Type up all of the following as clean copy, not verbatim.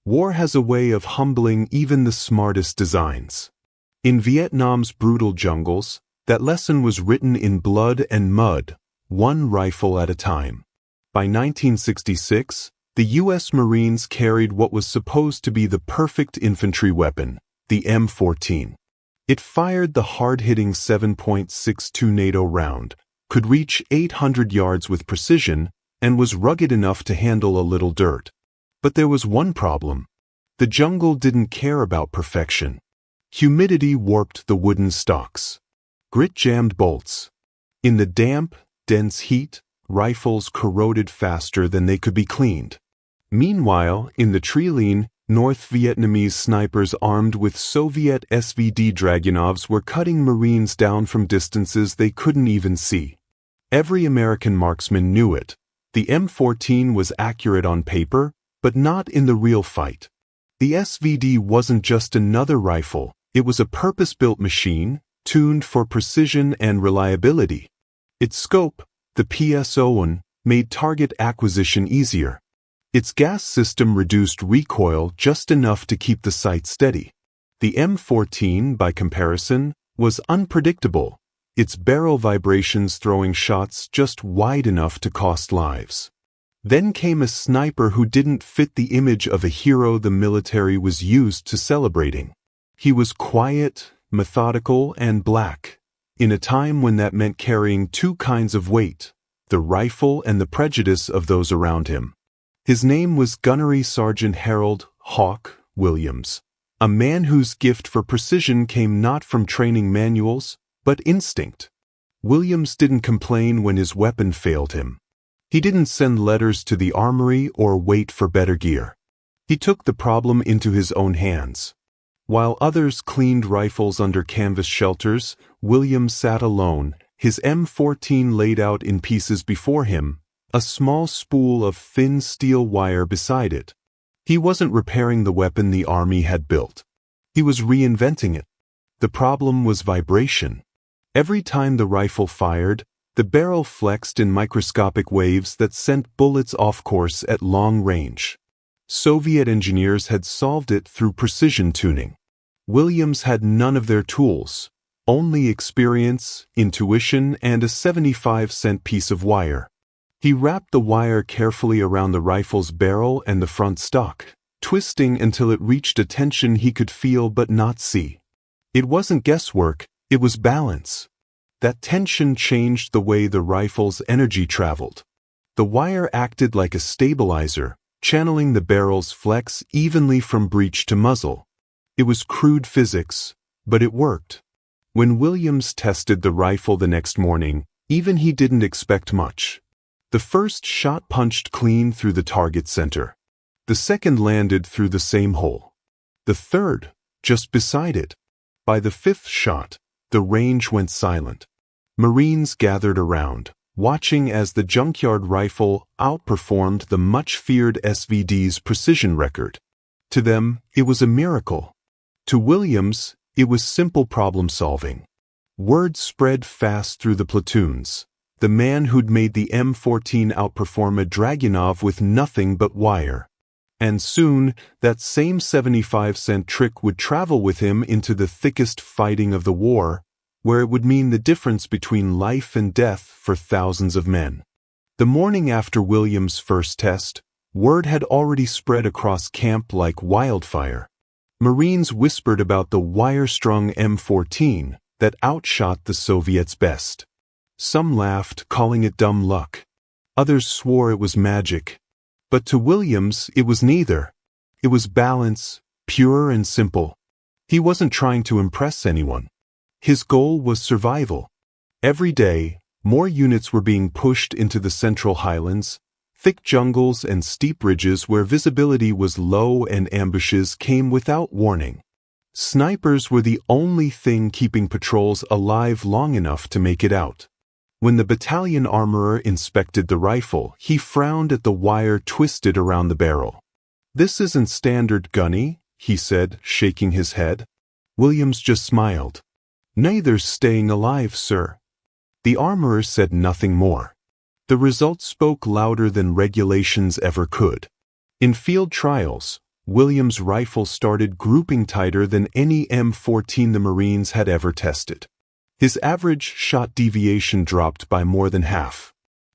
War has a way of humbling even the smartest designs. In Vietnam's brutal jungles, that lesson was written in blood and mud, one rifle at a time. By 1966, the U.S. Marines carried what was supposed to be the perfect infantry weapon, the M14. It fired the hard-hitting 7.62 NATO round, could reach 800 yards with precision, and was rugged enough to handle a little dirt. But there was one problem. The jungle didn't care about perfection. Humidity warped the wooden stocks. Grit jammed bolts. In the damp, dense heat, rifles corroded faster than they could be cleaned. Meanwhile, in the tree-lean, North Vietnamese snipers armed with Soviet SVD Dragunovs were cutting Marines down from distances they couldn't even see. Every American marksman knew it. The M14 was accurate on paper, but not in the real fight. The SVD wasn't just another rifle, it was a purpose-built machine, tuned for precision and reliability. Its scope, the PSO-1, made target acquisition easier. Its gas system reduced recoil just enough to keep the sight steady. The M14, by comparison, was unpredictable, its barrel vibrations throwing shots just wide enough to cost lives. Then came a sniper who didn't fit the image of a hero the military was used to celebrating. He was quiet, methodical, and black, in a time when that meant carrying two kinds of weight, the rifle and the prejudice of those around him. His name was Gunnery Sergeant Harold "Hawk" Williams, a man whose gift for precision came not from training manuals, but instinct. Williams didn't complain when his weapon failed him. He didn't send letters to the armory or wait for better gear. He took the problem into his own hands. While others cleaned rifles under canvas shelters, Williams sat alone, his M14 laid out in pieces before him, a small spool of thin steel wire beside it. He wasn't repairing the weapon the army had built. He was reinventing it. The problem was vibration. Every time the rifle fired, the barrel flexed in microscopic waves that sent bullets off course at long range. Soviet engineers had solved it through precision tuning. Williams had none of their tools, only experience, intuition, and a 75-cent piece of wire. He wrapped the wire carefully around the rifle's barrel and the front stock, twisting until it reached a tension he could feel but not see. It wasn't guesswork, it was balance. That tension changed the way the rifle's energy traveled. The wire acted like a stabilizer, channeling the barrel's flex evenly from breech to muzzle. It was crude physics, but it worked. When Williams tested the rifle the next morning, even he didn't expect much. The first shot punched clean through the target center. The second landed through the same hole. The third, just beside it. By the fifth shot, the range went silent. Marines gathered around, watching as the junkyard rifle outperformed the much-feared SVD's precision record. To them, it was a miracle. To Williams, it was simple problem-solving. Word spread fast through the platoons. The man who'd made the M14 outperform a Dragunov with nothing but wire. And soon, that same 75-cent trick would travel with him into the thickest fighting of the war, where it would mean the difference between life and death for thousands of men. The morning after Williams' first test, word had already spread across camp like wildfire. Marines whispered about the wire-strung M14 that outshot the Soviets' best. Some laughed, calling it dumb luck. Others swore it was magic. But to Williams, it was neither. It was balance, pure and simple. He wasn't trying to impress anyone. His goal was survival. Every day, more units were being pushed into the Central Highlands, thick jungles and steep ridges where visibility was low and ambushes came without warning. Snipers were the only thing keeping patrols alive long enough to make it out. When the battalion armorer inspected the rifle, he frowned at the wire twisted around the barrel. "This isn't standard, Gunny," he said, shaking his head. Williams just smiled. "Neither's staying alive, sir." The armorer said nothing more. The results spoke louder than regulations ever could. In field trials, Williams' rifle started grouping tighter than any M14 the Marines had ever tested. His average shot deviation dropped by more than half.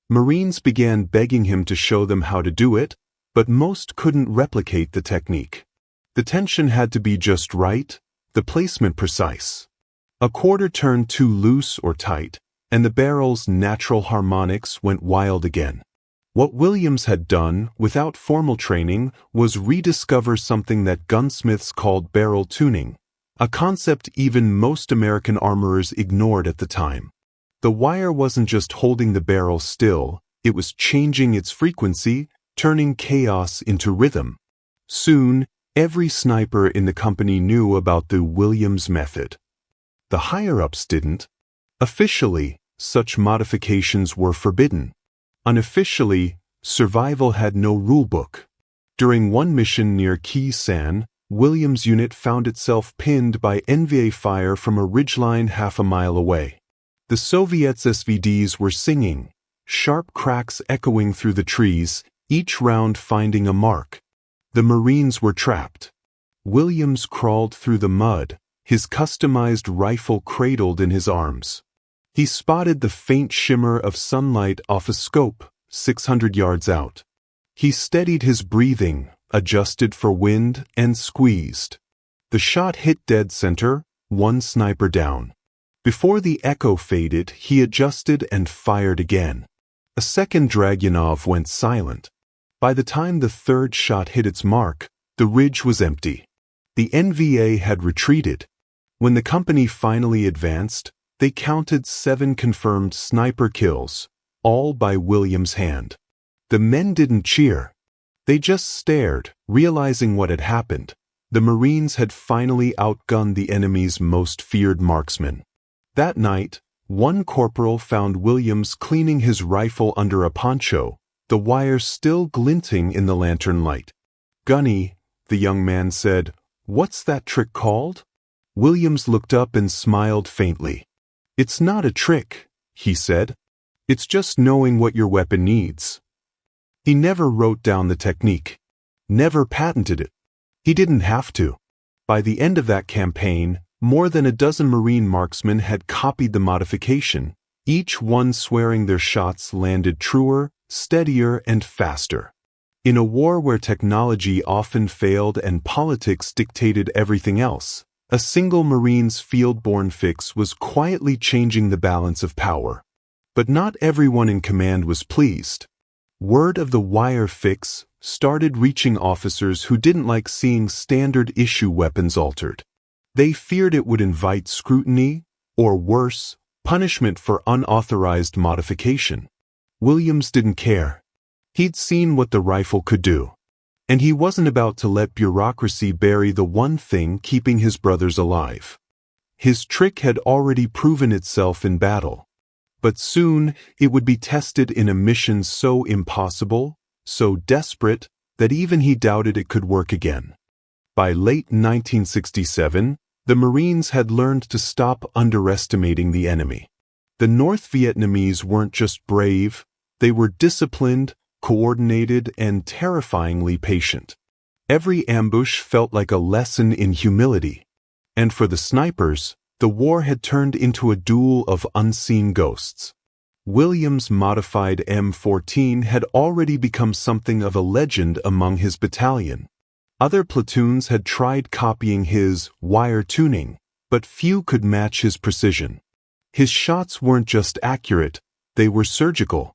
Marines began begging him to show them how to do it, but most couldn't replicate the technique. The tension had to be just right, the placement precise. A quarter turned too loose or tight, and the barrel's natural harmonics went wild again. What Williams had done, without formal training, was rediscover something that gunsmiths called barrel tuning, a concept even most American armorers ignored at the time. The wire wasn't just holding the barrel still, it was changing its frequency, turning chaos into rhythm. Soon, every sniper in the company knew about the Williams method. The higher-ups didn't. Officially, such modifications were forbidden. Unofficially, survival had no rulebook. During one mission near Khe Sanh, Williams' unit found itself pinned by NVA fire from a ridgeline half a mile away. The Soviet SVDs were singing, sharp cracks echoing through the trees, each round finding a mark. The Marines were trapped. Williams crawled through the mud, his customized rifle cradled in his arms. He spotted the faint shimmer of sunlight off a scope, 600 yards out. He steadied his breathing, adjusted for wind, and squeezed. The shot hit dead center, one sniper down. Before the echo faded, he adjusted and fired again. A second Dragunov went silent. By the time the third shot hit its mark, the ridge was empty. The NVA had retreated. When the company finally advanced, they counted 7 confirmed sniper kills, all by Williams' hand. The men didn't cheer. They just stared, realizing what had happened. The Marines had finally outgunned the enemy's most feared marksman. That night, one corporal found Williams cleaning his rifle under a poncho, the wire still glinting in the lantern light. "Gunny," the young man said, "what's that trick called?" Williams looked up and smiled faintly. "It's not a trick," he said. "It's just knowing what your weapon needs." He never wrote down the technique, never patented it. He didn't have to. By the end of that campaign, more than a dozen Marine marksmen had copied the modification, each one swearing their shots landed truer, steadier, and faster. In a war where technology often failed and politics dictated everything else, a single Marine's field-borne fix was quietly changing the balance of power. But not everyone in command was pleased. Word of the wire fix started reaching officers who didn't like seeing standard-issue weapons altered. They feared it would invite scrutiny, or worse, punishment for unauthorized modification. Williams didn't care. He'd seen what the rifle could do. And he wasn't about to let bureaucracy bury the one thing keeping his brothers alive. His trick had already proven itself in battle. But soon, it would be tested in a mission so impossible, so desperate, that even he doubted it could work again. By late 1967, the Marines had learned to stop underestimating the enemy. The North Vietnamese weren't just brave, they were disciplined, coordinated, and terrifyingly patient. Every ambush felt like a lesson in humility. And for the snipers, the war had turned into a duel of unseen ghosts. Williams' modified M14 had already become something of a legend among his battalion. Other platoons had tried copying his wire tuning, but few could match his precision. His shots weren't just accurate, they were surgical.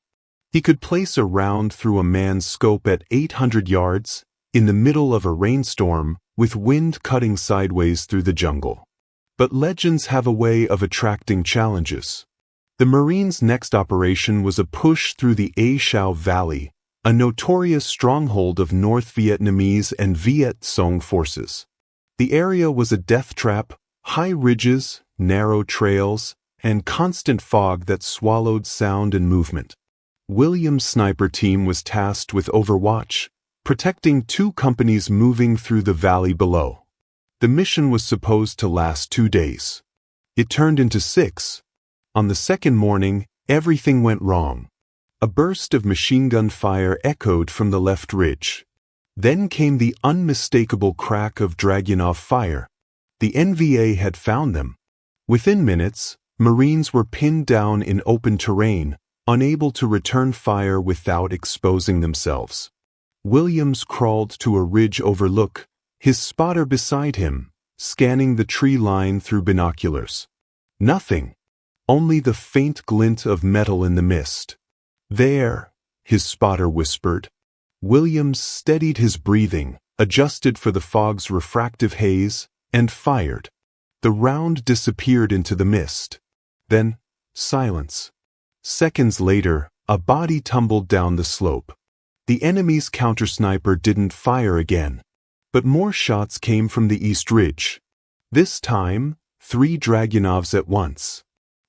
He could place a round through a man's scope at 800 yards, in the middle of a rainstorm, with wind cutting sideways through the jungle. But legends have a way of attracting challenges. The Marines' next operation was a push through the A Shau Valley, a notorious stronghold of North Vietnamese and Viet Cong forces. The area was a death trap, high ridges, narrow trails, and constant fog that swallowed sound and movement. Williams' sniper team was tasked with overwatch, protecting 2 companies moving through the valley below. The mission was supposed to last 2 days. It turned into 6. On the second morning, everything went wrong. A burst of machine gun fire echoed from the left ridge. Then came the unmistakable crack of Dragunov fire. The NVA had found them. Within minutes, Marines were pinned down in open terrain, unable to return fire without exposing themselves. Williams crawled to a ridge overlook, his spotter beside him, scanning the tree line through binoculars. Nothing. Only the faint glint of metal in the mist. "There," his spotter whispered. Williams steadied his breathing, adjusted for the fog's refractive haze, and fired. The round disappeared into the mist. Then, silence. Seconds later, a body tumbled down the slope. The enemy's countersniper didn't fire again. But more shots came from the east ridge. This time, 3 Dragunovs at once.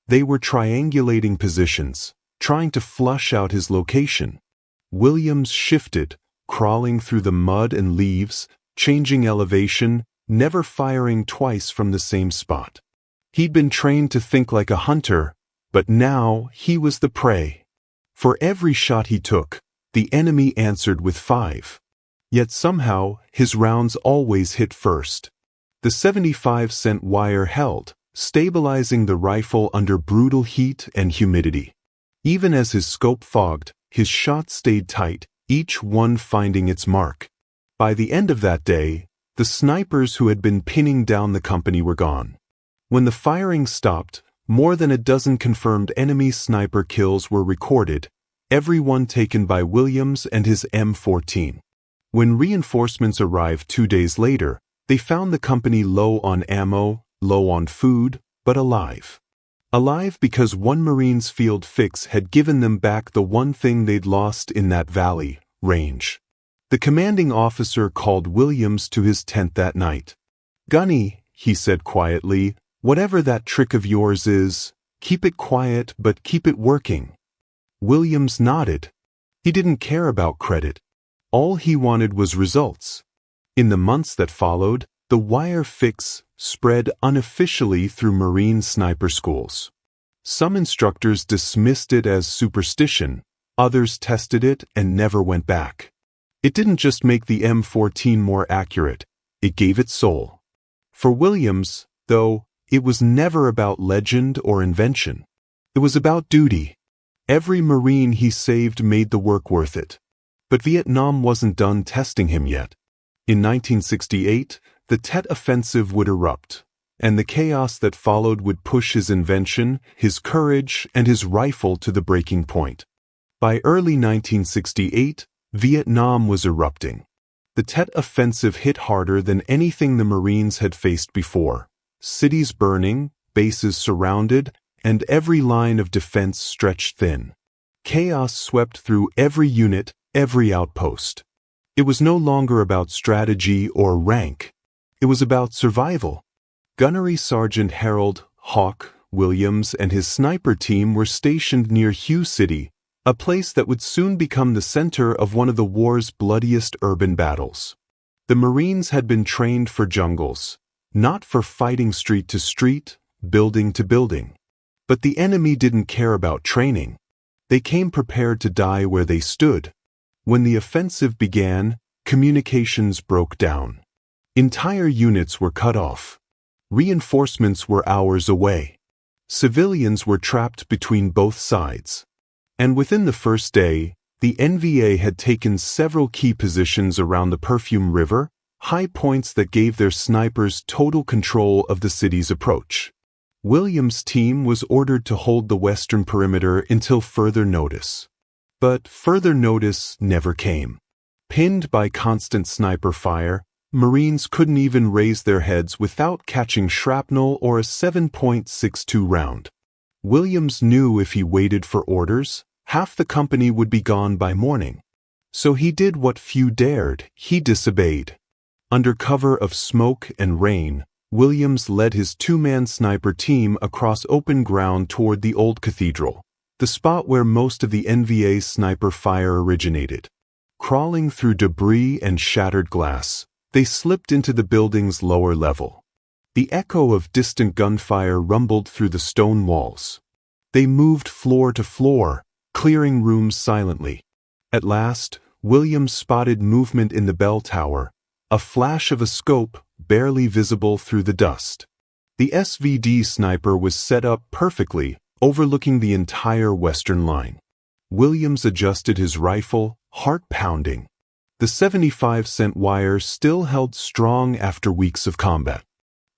They were triangulating positions, trying to flush out his location. Williams shifted, crawling through the mud and leaves, changing elevation, never firing twice from the same spot. He'd been trained to think like a hunter, but now he was the prey. For every shot he took, the enemy answered with 5. Yet somehow, his rounds always hit first. The 75-cent wire held, stabilizing the rifle under brutal heat and humidity. Even as his scope fogged, his shots stayed tight, each one finding its mark. By the end of that day, the snipers who had been pinning down the company were gone. When the firing stopped, more than a dozen confirmed enemy sniper kills were recorded, every one taken by Williams and his M14. When reinforcements arrived 2 days later, they found the company low on ammo, low on food, but alive. Alive because one Marine's field fix had given them back the one thing they'd lost in that valley, range. The commanding officer called Williams to his tent that night. "Gunny," he said quietly, "whatever that trick of yours is, keep it quiet but keep it working." Williams nodded. He didn't care about credit. All he wanted was results. In the months that followed, the wire fix spread unofficially through Marine sniper schools. Some instructors dismissed it as superstition, others tested it and never went back. It didn't just make the M14 more accurate, it gave it soul. For Williams, though, it was never about legend or invention. It was about duty. Every Marine he saved made the work worth it. But Vietnam wasn't done testing him yet. In 1968, the Tet Offensive would erupt, and the chaos that followed would push his invention, his courage, and his rifle to the breaking point. By early 1968, Vietnam was erupting. The Tet Offensive hit harder than anything the Marines had faced before. Cities burning, bases surrounded, and every line of defense stretched thin. Chaos swept through every unit, every outpost. It was no longer about strategy or rank. It was about survival. Gunnery Sergeant Harold, Hawk, Williams, and his sniper team were stationed near Hugh City, a place that would soon become the center of one of the war's bloodiest urban battles. The Marines had been trained for jungles, not for fighting street to street, building to building. But the enemy didn't care about training. They came prepared to die where they stood. When the offensive began, communications broke down. Entire units were cut off. Reinforcements were hours away. Civilians were trapped between both sides. And within the first day, the NVA had taken several key positions around the Perfume River, high points that gave their snipers total control of the city's approach. Williams' team was ordered to hold the western perimeter until further notice. But further notice never came. Pinned by constant sniper fire, Marines couldn't even raise their heads without catching shrapnel or a 7.62 round. Williams knew if he waited for orders, half the company would be gone by morning. So he did what few dared, he disobeyed. Under cover of smoke and rain, Williams led his 2-man sniper team across open ground toward the old cathedral, the spot where most of the NVA sniper fire originated. Crawling through debris and shattered glass, they slipped into the building's lower level. The echo of distant gunfire rumbled through the stone walls. They moved floor to floor, clearing rooms silently. At last, Williams spotted movement in the bell tower, a flash of a scope barely visible through the dust. The SVD sniper was set up perfectly, overlooking the entire western line. Williams adjusted his rifle, heart pounding. The 75-cent wire still held strong after weeks of combat.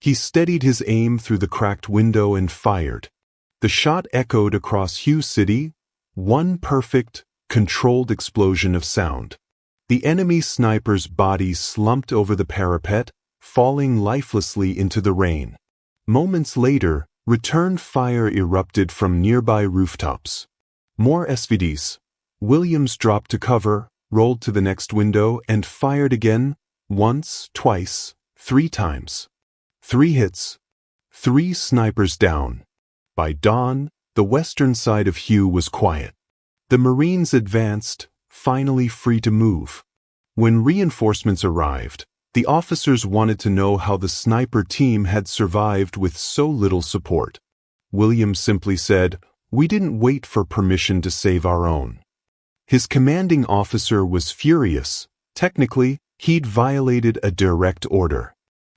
He steadied his aim through the cracked window and fired. The shot echoed across Hugh City, one perfect, controlled explosion of sound. The enemy sniper's body slumped over the parapet, falling lifelessly into the rain. Moments later, return fire erupted from nearby rooftops. More SVDs. Williams dropped to cover, rolled to the next window, and fired again, once, twice, 3 times. 3 hits. 3 snipers down. By dawn, the western side of Hugh was quiet. The Marines advanced, finally free to move. When reinforcements arrived, the officers wanted to know how the sniper team had survived with so little support. Williams simply said, "We didn't wait for permission to save our own." His commanding officer was furious. Technically, he'd violated a direct order.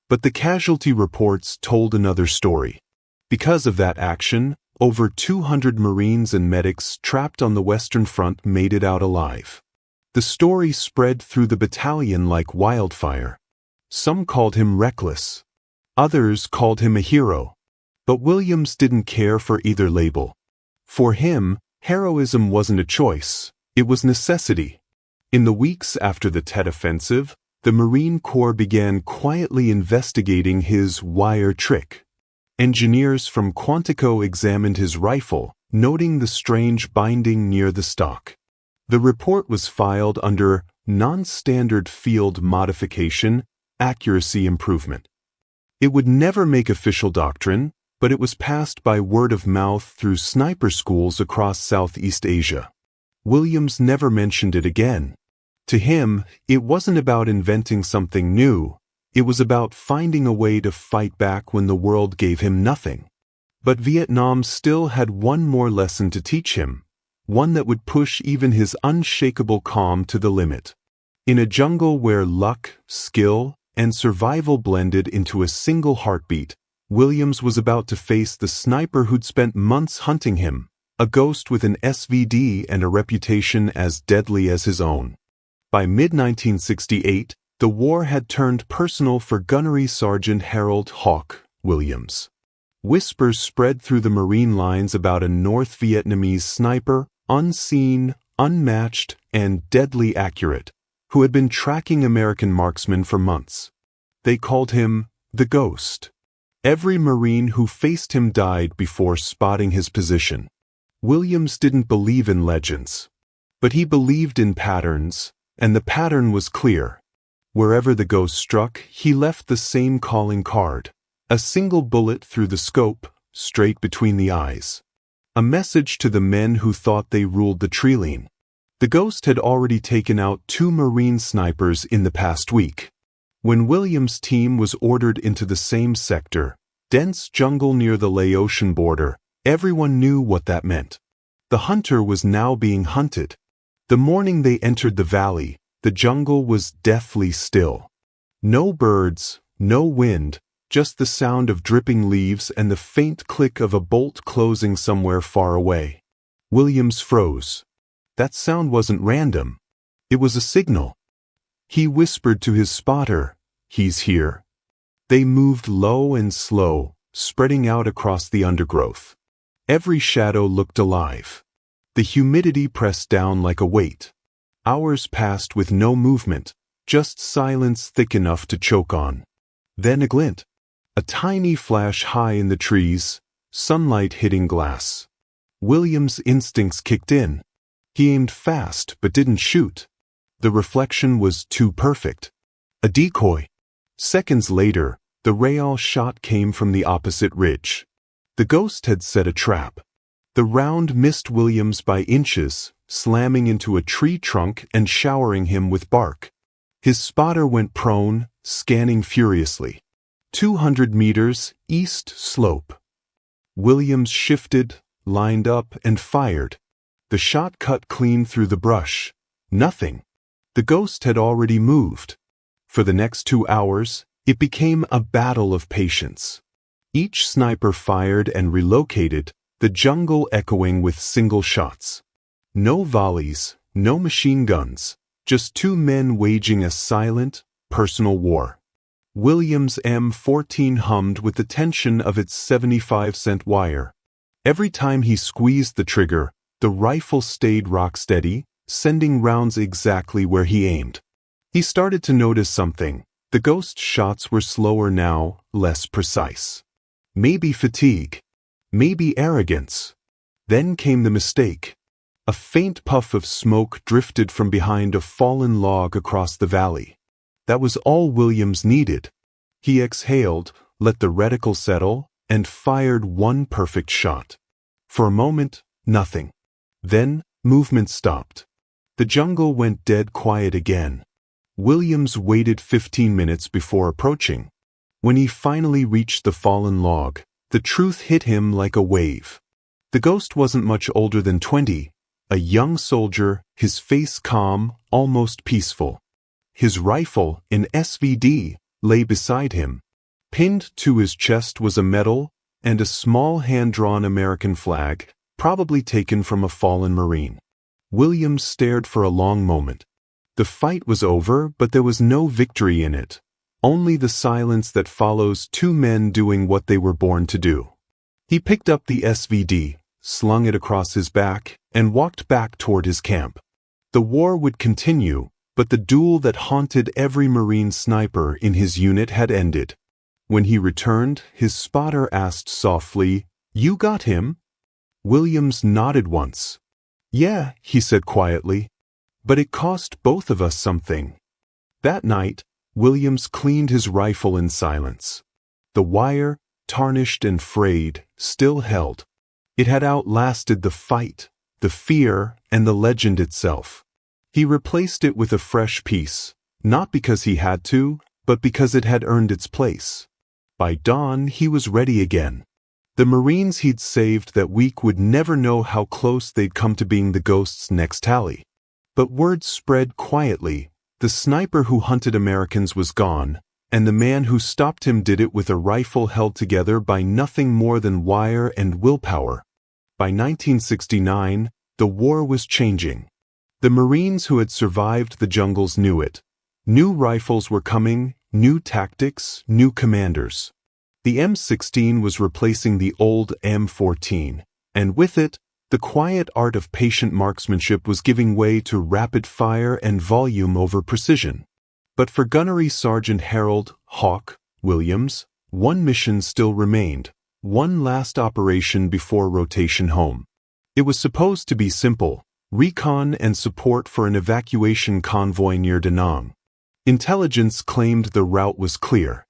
But the casualty reports told another story. Because of that action, over 200 Marines and medics trapped on the Western Front made it out alive. The story spread through the battalion like wildfire. Some called him reckless. Others called him a hero. But Williams didn't care for either label. For him, heroism wasn't a choice, it was necessity. In the weeks after the Tet Offensive, the Marine Corps began quietly investigating his wire trick. Engineers from Quantico examined his rifle, noting the strange binding near the stock. The report was filed under Non-Standard Field Modification, Accuracy Improvement. It would never make official doctrine, but it was passed by word of mouth through sniper schools across Southeast Asia. Williams never mentioned it again. To him, it wasn't about inventing something new. It was about finding a way to fight back when the world gave him nothing. But Vietnam still had one more lesson to teach him, one that would push even his unshakable calm to the limit. In a jungle where luck, skill, and survival blended into a single heartbeat, Williams was about to face the sniper who'd spent months hunting him, a ghost with an SVD and a reputation as deadly as his own. By mid-1968, the war had turned personal for Gunnery Sergeant Harold "Hawk" Williams. Whispers spread through the Marine lines about a North Vietnamese sniper, unseen, unmatched, and deadly accurate, who had been tracking American marksmen for months. They called him the Ghost. Every Marine who faced him died before spotting his position. Williams didn't believe in legends, but he believed in patterns, and the pattern was clear. Wherever the Ghost struck, he left the same calling card, a single bullet through the scope, straight between the eyes. A message to the men who thought they ruled the tree-line. The Ghost had already taken out 2 Marine snipers in the past week. When Williams' team was ordered into the same sector, dense jungle near the Laotian border, everyone knew what that meant. The hunter was now being hunted. The morning they entered the valley, the jungle was deathly still. No birds, no wind, just the sound of dripping leaves and the faint click of a bolt closing somewhere far away. Williams froze. That sound wasn't random. It was a signal. He whispered to his spotter, "He's here." They moved low and slow, spreading out across the undergrowth. Every shadow looked alive. The humidity pressed down like a weight. Hours passed with no movement, just silence thick enough to choke on. Then a glint. A tiny flash high in the trees, sunlight hitting glass. Williams' instincts kicked in. He aimed fast but didn't shoot. The reflection was too perfect. A decoy. Seconds later, the Rayal shot came from the opposite ridge. The Ghost had set a trap. The round missed Williams by inches, slamming into a tree trunk and showering him with bark. His spotter went prone, scanning furiously. 200 meters, east slope. Williams shifted, lined up, and fired. The shot cut clean through the brush. Nothing. The ghost had already moved. For the next 2 hours, it became a battle of patience. Each sniper fired and relocated, the jungle echoing with single shots. No volleys, no machine guns, just 2 men waging a silent, personal war. Williams' M14 hummed with the tension of its 75-cent wire. Every time he squeezed the trigger, the rifle stayed rock-steady, sending rounds exactly where he aimed. He started to notice something. The ghost shots were slower now, less precise. Maybe fatigue. Maybe arrogance. Then came the mistake. A faint puff of smoke drifted from behind a fallen log across the valley. That was all Williams needed. He exhaled, let the reticle settle, and fired one perfect shot. For a moment, nothing. Then, movement stopped. The jungle went dead quiet again. Williams waited 15 minutes before approaching. When he finally reached the fallen log, the truth hit him like a wave. The ghost wasn't much older than 20, a young soldier, his face calm, almost peaceful. His rifle, an SVD, lay beside him. Pinned to his chest was a medal and a small hand-drawn American flag, probably taken from a fallen Marine. Williams stared for a long moment. The fight was over, but there was no victory in it. Only the silence that follows 2 men doing what they were born to do. He picked up the SVD, slung it across his back, and walked back toward his camp. The war would continue, but the duel that haunted every Marine sniper in his unit had ended. When he returned, his spotter asked softly, "You got him?" Williams nodded once. "Yeah," he said quietly. "But it cost both of us something." That night, Williams cleaned his rifle in silence. The wire, tarnished and frayed, still held. It had outlasted the fight, the fear, and the legend itself. He replaced it with a fresh piece, not because he had to, but because it had earned its place. By dawn, he was ready again. The Marines he'd saved that week would never know how close they'd come to being the ghost's next tally. But word spread quietly. The sniper who hunted Americans was gone, and the man who stopped him did it with a rifle held together by nothing more than wire and willpower. By 1969, the war was changing. The Marines who had survived the jungles knew it. New rifles were coming, new tactics, new commanders. The M16 was replacing the old M14, and with it, the quiet art of patient marksmanship was giving way to rapid fire and volume over precision. But for Gunnery Sergeant Harold "Hawk" Williams, one mission still remained, one last operation before rotation home. It was supposed to be simple: recon and support for an evacuation convoy near Da Nang. Intelligence claimed the route was clear.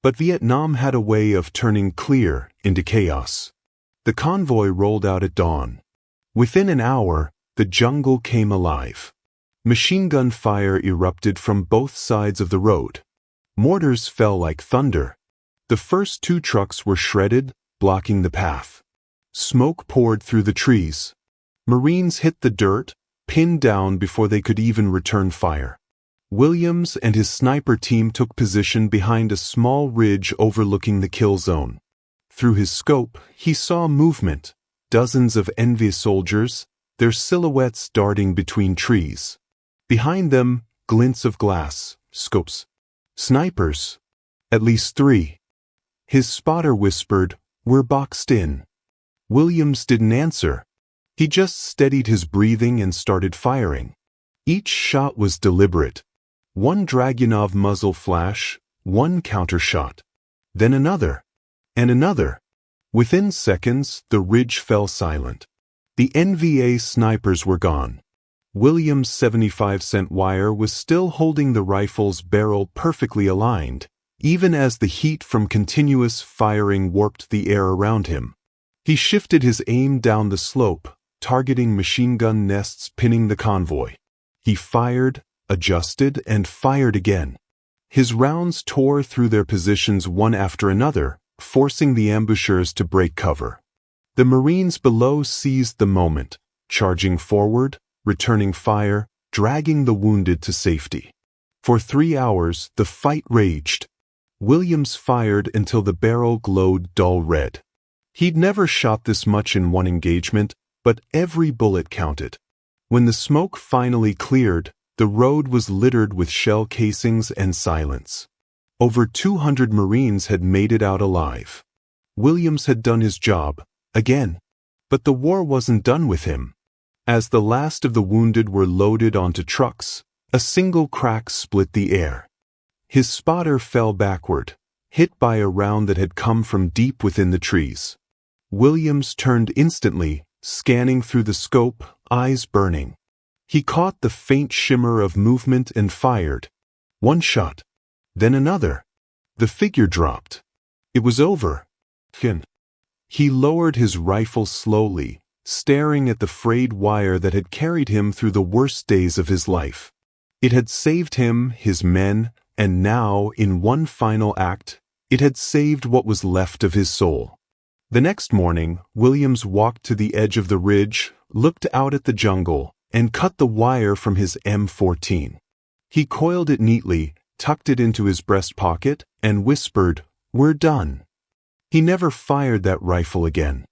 But Vietnam had a way of turning clear into chaos. The convoy rolled out at dawn. Within an hour, the jungle came alive. Machine gun fire erupted from both sides of the road. Mortars fell like thunder. The first 2 trucks were shredded, blocking the path. Smoke poured through the trees. Marines hit the dirt, pinned down before they could even return fire. Williams and his sniper team took position behind a small ridge overlooking the kill zone. Through his scope, he saw movement, dozens of envious soldiers, their silhouettes darting between trees. Behind them, glints of glass, scopes. Snipers. At least 3. His spotter whispered, "We're boxed in." Williams didn't answer. He just steadied his breathing and started firing. Each shot was deliberate. One Dragunov muzzle flash, one counter shot. Then another. And another. Within seconds, the ridge fell silent. The NVA snipers were gone. Williams' 75-cent wire was still holding the rifle's barrel perfectly aligned, even as the heat from continuous firing warped the air around him. He shifted his aim down the slope, targeting machine gun nests pinning the convoy. He fired, adjusted, and fired again. His rounds tore through their positions one after another, forcing the ambushers to break cover. The Marines below seized the moment, charging forward, returning fire, dragging the wounded to safety. For 3 hours, the fight raged. Williams fired until the barrel glowed dull red. He'd never shot this much in one engagement, but every bullet counted. When the smoke finally cleared, the road was littered with shell casings and silence. Over 200 Marines had made it out alive. Williams had done his job, again. But the war wasn't done with him. As the last of the wounded were loaded onto trucks, a single crack split the air. His spotter fell backward, hit by a round that had come from deep within the trees. Williams turned instantly, scanning through the scope, eyes burning. He caught the faint shimmer of movement and fired. One shot. Then another. The figure dropped. It was over. He lowered his rifle slowly, staring at the frayed wire that had carried him through the worst days of his life. It had saved him, his men, and now, in one final act, it had saved what was left of his soul. The next morning, Williams walked to the edge of the ridge, looked out at the jungle, and cut the wire from his M14. He coiled it neatly, tucked it into his breast pocket, and whispered, "We're done." He never fired that rifle again.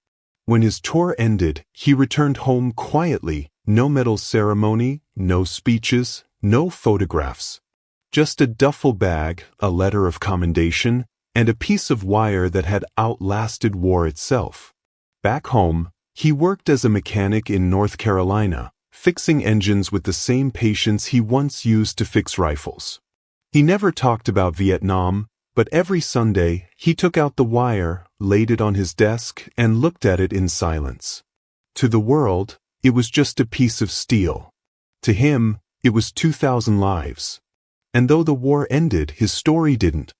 When his tour ended, he returned home quietly, no medal ceremony, no speeches, no photographs. Just a duffel bag, a letter of commendation, and a piece of wire that had outlasted war itself. Back home, he worked as a mechanic in North Carolina, fixing engines with the same patience he once used to fix rifles. He never talked about Vietnam, but every Sunday he took out the wire, laid it on his desk, and looked at it in silence. To the world, it was just a piece of steel. To him, it was 2,000 lives. And though the war ended, his story didn't.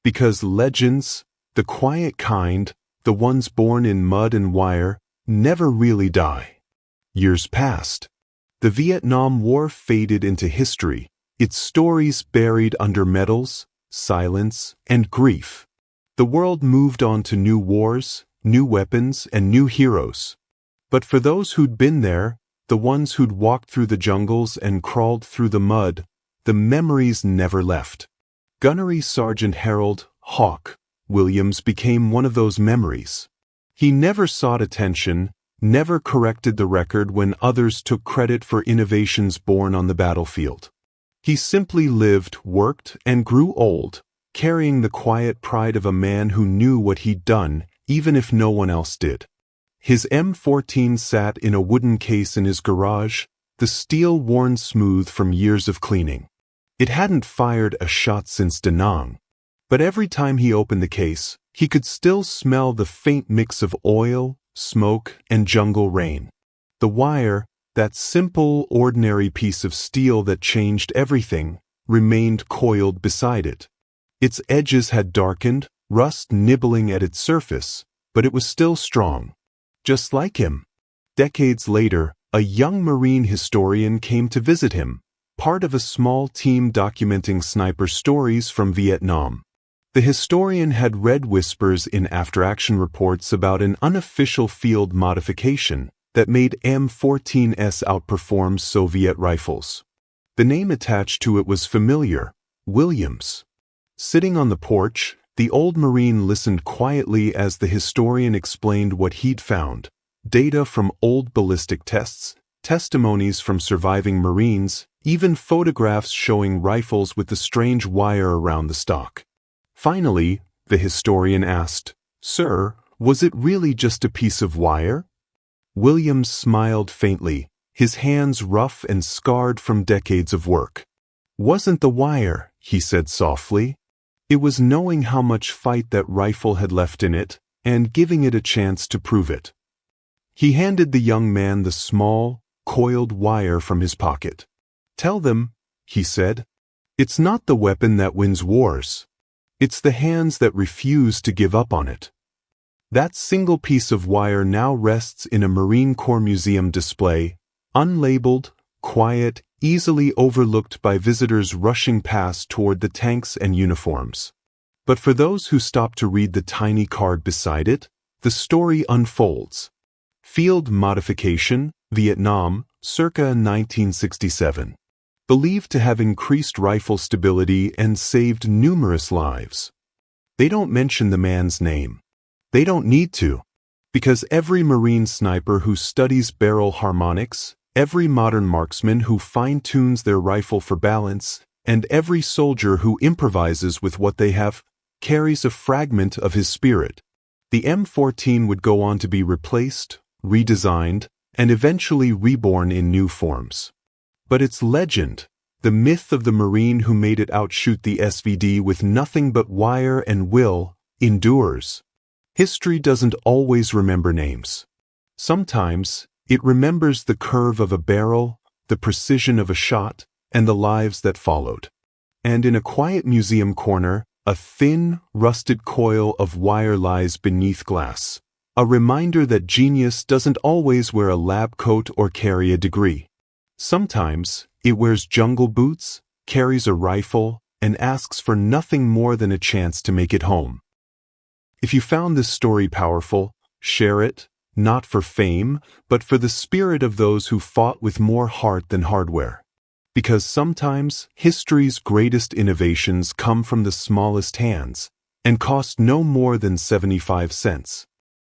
Because legends, the quiet kind, the ones born in mud and wire, never really die. Years passed. The Vietnam War faded into history, its stories buried under medals, silence, and grief. The world moved on to new wars, new weapons, and new heroes. But for those who'd been there, the ones who'd walked through the jungles and crawled through the mud, the memories never left. Gunnery Sergeant Harold, Hawk, Williams became one of those memories. He never sought attention, never corrected the record when others took credit for innovations born on the battlefield. He simply lived, worked, and grew old, carrying the quiet pride of a man who knew what he'd done, even if no one else did. His M14 sat in a wooden case in his garage, the steel worn smooth from years of cleaning. It hadn't fired a shot since Da Nang. But every time he opened the case, he could still smell the faint mix of oil, smoke, and jungle rain. The wire, that simple, ordinary piece of steel that changed everything, remained coiled beside it. Its edges had darkened, rust nibbling at its surface, but it was still strong. Just like him. Decades later, a young Marine historian came to visit him, part of a small team documenting sniper stories from Vietnam. The historian had read whispers in after-action reports about an unofficial field modification that made M14s outperform Soviet rifles. The name attached to it was familiar, Williams. Sitting on the porch, the old Marine listened quietly as the historian explained what he'd found: data from old ballistic tests, testimonies from surviving Marines, even photographs showing rifles with the strange wire around the stock. Finally, the historian asked, "Sir, was it really just a piece of wire?" Williams smiled faintly, his hands rough and scarred from decades of work. "Wasn't the wire," he said softly. "It was knowing how much fight that rifle had left in it, and giving it a chance to prove it." He handed the young man the small, coiled wire from his pocket. "Tell them," he said, "it's not the weapon that wins wars. It's the hands that refuse to give up on it." That single piece of wire now rests in a Marine Corps museum display, unlabeled, quiet, easily overlooked by visitors rushing past toward the tanks and uniforms. But for those who stop to read the tiny card beside it, the story unfolds. Field Modification, Vietnam, circa 1967. believed to have increased rifle stability and saved numerous lives. They don't mention the man's name. They don't need to, because every Marine sniper who studies barrel harmonics, every modern marksman who fine-tunes their rifle for balance, and every soldier who improvises with what they have, carries a fragment of his spirit. The M14 would go on to be replaced, redesigned, and eventually reborn in new forms. But its legend, the myth of the Marine who made it outshoot the SVD with nothing but wire and will, endures. History doesn't always remember names. Sometimes, it remembers the curve of a barrel, the precision of a shot, and the lives that followed. And in a quiet museum corner, a thin, rusted coil of wire lies beneath glass, a reminder that genius doesn't always wear a lab coat or carry a degree. Sometimes, it wears jungle boots, carries a rifle, and asks for nothing more than a chance to make it home. If you found this story powerful, share it, not for fame, but for the spirit of those who fought with more heart than hardware. Because sometimes, history's greatest innovations come from the smallest hands, and cost no more than 75 cents.